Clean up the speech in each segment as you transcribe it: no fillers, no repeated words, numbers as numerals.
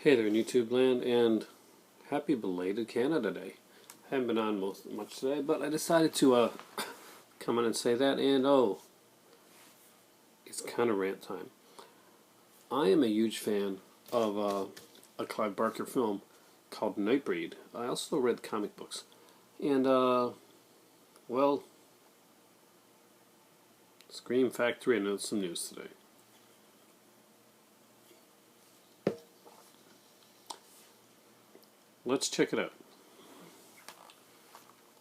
Hey there, YouTube land, and happy belated Canada Day. Haven't been on much today, but I decided to come in and say that, and it's kind of rant time. I am a huge fan of a Clive Barker film called Nightbreed. I also read the comic books, and well, Scream Factory announced some news today. Let's check it out.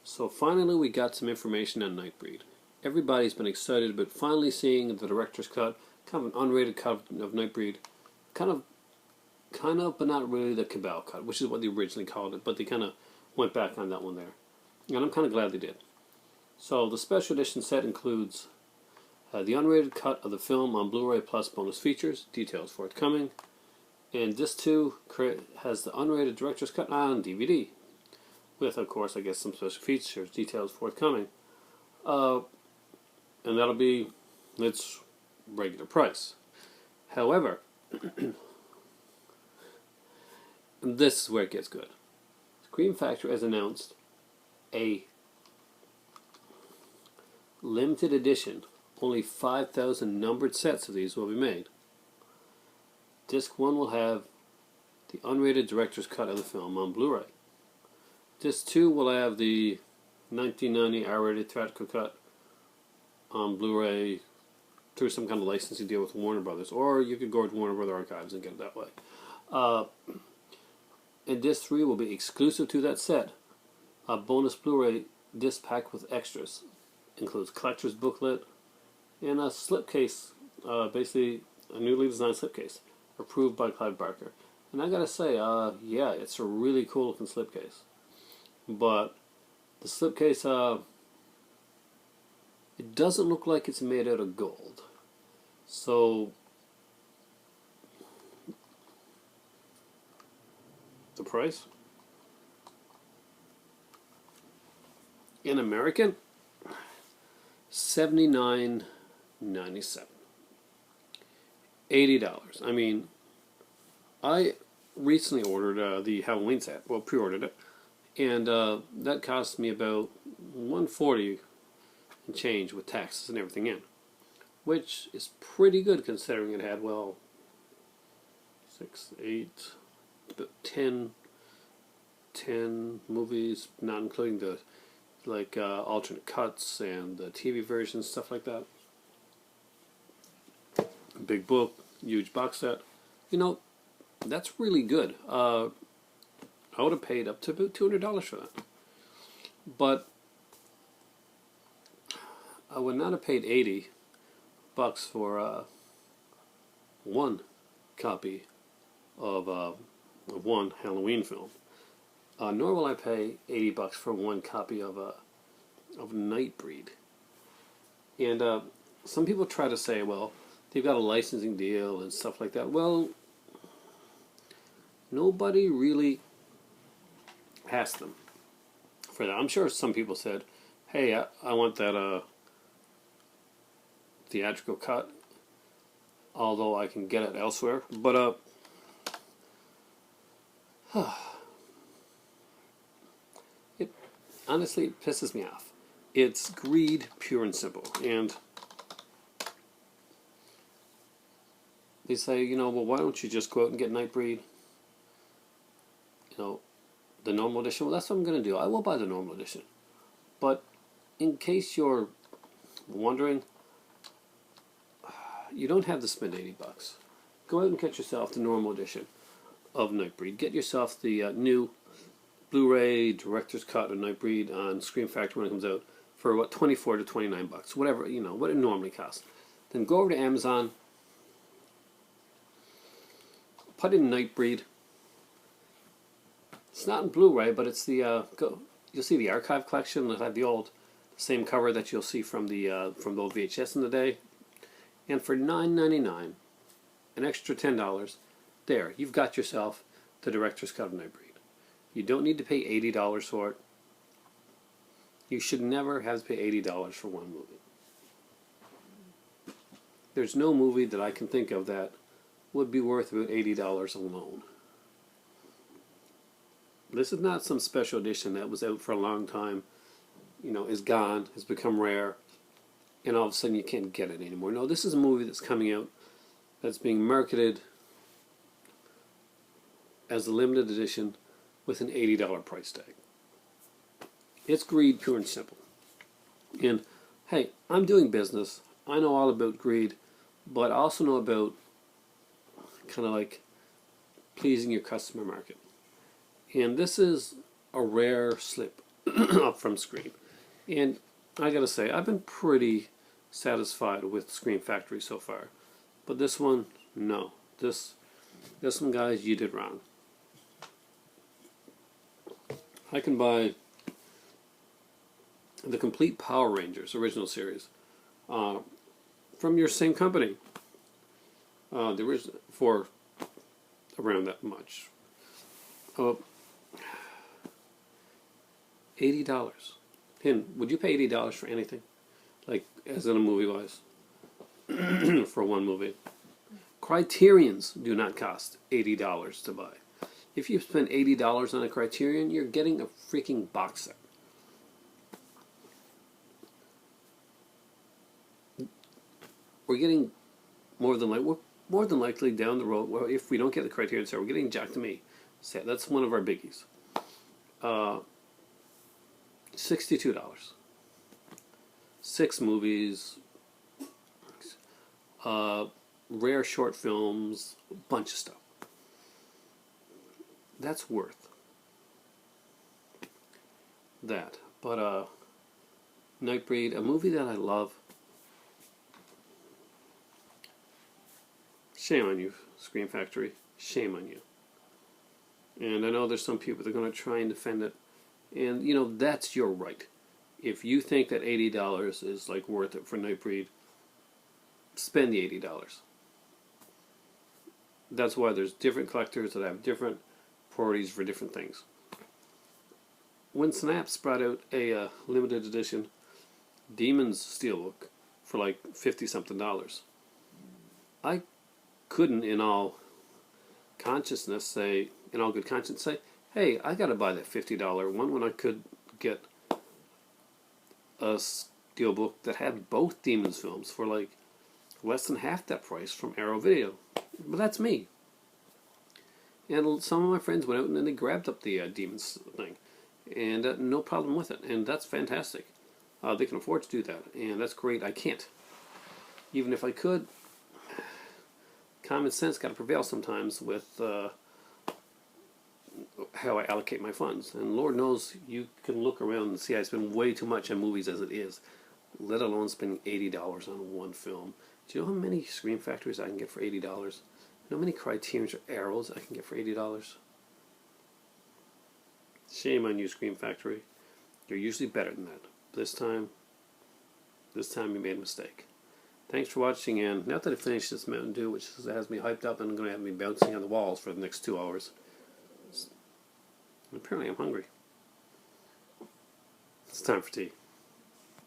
So finally we got some information on Nightbreed. Everybody's been excited about finally seeing the director's cut, kind of an unrated cut of Nightbreed. Kind of, but not really the Cabal cut, which is what they originally called it, but they kind of went back on that one there. And I'm kind of glad they did. So the special edition set includes the unrated cut of the film on Blu-ray plus bonus features, details forthcoming. And disc 2 has the unrated director's cut on DVD, with, of course, I guess some special features, details forthcoming. And that'll be its regular price. However, this is where it gets good. Scream Factory has announced a limited edition, only 5,000 numbered sets of these will be made. Disc 1 will have the unrated director's cut of the film on Blu-ray. Disc 2 will have the 1990 R-rated theatrical cut on Blu-ray through some kind of licensing deal with Warner Brothers, or you could go to Warner Brothers Archives and get it that way. And Disc 3 will be exclusive to that set. A bonus Blu-ray disc pack with extras. Includes collector's booklet and a slipcase, basically a newly designed slipcase, approved by Clive Barker. And I gotta say, yeah, it's a really cool looking slipcase. But the slipcase, it doesn't look like it's made out of gold. So the price in American, $79.97. $80. I mean, I recently ordered the Halloween set. Well, pre-ordered it, and that cost me about $140 and change with taxes and everything in, which is pretty good considering it had, well, 6, 8, about 10 movies, not including the alternate cuts and the TV versions, stuff like that. Big book, huge box set. You know, that's really good. I would have paid up to about $200 for that. But I would not have paid $80 for one copy of one Halloween film. Nor will I pay $80 for one copy of Nightbreed. And some people try to say, well, they've got a licensing deal and stuff like that. Well, nobody really asked them for that. I'm sure some people said, hey, I want that theatrical cut, although I can get it elsewhere. But it honestly pisses me off. It's greed, pure and simple. And they say, you know, well, why don't you just go out and get Nightbreed? You know, the normal edition. Well, that's what I'm going to do. I will buy the normal edition. But in case you're wondering, you don't have to spend $80. Go out and get yourself the normal edition of Nightbreed. Get yourself the new Blu-ray director's cut of Nightbreed on Scream Factory when it comes out for what, $24 to $29, whatever, you know, what it normally costs. Then go over to Amazon. Put in Nightbreed. It's not in Blu-ray, but it's the you'll see the archive collection. It'll have the same cover that you'll see from the old VHS in the day. And for $9.99, an extra $10, there you've got yourself the director's cut of Nightbreed. You don't need to pay $80 for it. You should never have to pay $80 for one movie. There's no movie that I can think of that would be worth about $80 alone. This is not some special edition that was out for a long time, is gone, has become rare, and all of a sudden you can't get it anymore. No, this is a movie that's coming out, that's being marketed as a limited edition with an $80 price tag. It's greed, pure and simple. And hey, I'm doing business. I know all about greed, but I also know about kind of like pleasing your customer market. And this is a rare slip up from Scream. And I gotta say, I've been pretty satisfied with Scream Factory so far. But this one, no. This one, guys, you did wrong. I can buy the complete Power Rangers original series from your same company. The original for around that much. $80. Hin, would you pay $80 for anything? Like, as in a movie wise? For one movie. Criterions do not cost $80 to buy. If you spend $80 on a Criterion, you're getting a freaking box set. We're getting more than likely down the road. Well, if we don't get the Criterion set, we're getting Jack to Me set. That's one of our biggies. $62. 6 movies, rare short films, a bunch of stuff. That's worth that. But Nightbreed, a movie that I love. Shame on you, Scream Factory. Shame on you. And I know there's some people that are going to try and defend it. And, that's your right. If you think that $80 is, like, worth it for Nightbreed, spend the $80. That's why there's different collectors that have different priorities for different things. When Snaps brought out a limited edition Demons Steelbook for, like, $50-something, I couldn't, in all consciousness, say, in all good conscience, say, hey, I gotta buy that $50 one when I could get a steelbook that had both Demons films for like less than half that price from Arrow Video. But that's me. And some of my friends went out and they grabbed up the Demons thing, and no problem with it. And that's fantastic. They can afford to do that, and that's great. I can't. Even if I could, common sense got to prevail sometimes with how I allocate my funds. And Lord knows you can look around and see I spend way too much on movies as it is, let alone spending $80 on one film. Do you know how many Scream Factories I can get for $80? You know how many Criterions or Arrows I can get for $80? Shame on you, Scream Factory. You're usually better than that. This time you made a mistake. Thanks for watching, and now that I finished this Mountain Dew, which has me hyped up and going to have me bouncing on the walls for the next 2 hours, apparently I'm hungry. It's time for tea.